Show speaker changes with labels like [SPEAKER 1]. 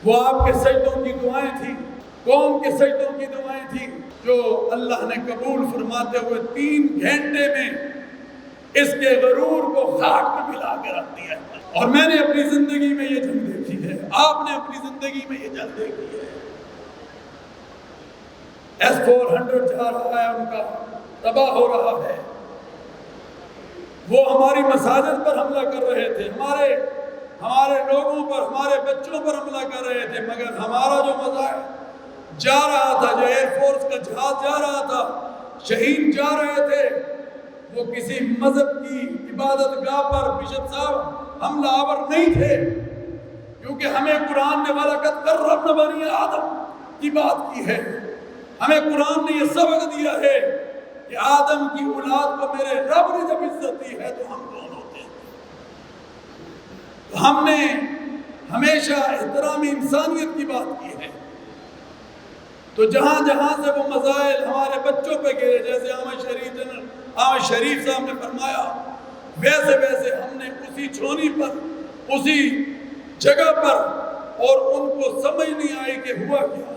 [SPEAKER 1] وہ آپ کے سجدوں کی دعائیں تھیں، قوم کے سجدوں کی دعائیں تھیں، جو اللہ نے قبول فرماتے ہوئے 3 گھنٹے میں اس کے غرور کو خاک میں ملا کے رکھ دیا ہے۔ اور میں نے اپنی زندگی میں یہ جنگ دیکھی ہے، آپ نے اپنی زندگی میں یہ جنگ دیکھی ہے۔ S-400 جا رہا ہے، ان کا تباہ ہو رہا ہے۔ وہ ہماری مساجد پر حملہ کر رہے تھے، ہمارے لوگوں پر، ہمارے بچوں پر حملہ کر رہے تھے، مگر ہمارا جو مظاہر جا رہا تھا، جو ایئر فورس کا جہاز جا رہا تھا، شہید جا رہے تھے، وہ کسی مذہب کی عبادت گاہ پر بشپ صاحب حملہ آور نہیں تھے، کیونکہ ہمیں قرآن نے وَلَقَدْ كَرَّمْنَا بَنِي آدم کی بات کی ہے۔ ہمیں قرآن نے یہ سبق دیا ہے کہ آدم کی اولاد کو میرے رب نے جب عزت دی ہے تو ہم کون ہوتے ہیں؟ تو ہم نے ہمیشہ احترام انسانیت کی بات کی ہے۔ تو جہاں جہاں سے وہ مزائل ہمارے بچوں پہ گرے، جیسے احمد شریف صاحب نے فرمایا، ویسے ویسے ہم نے اسی چھونی پر، اسی جگہ پر، اور ان کو سمجھ نہیں آئی کہ ہوا کیا۔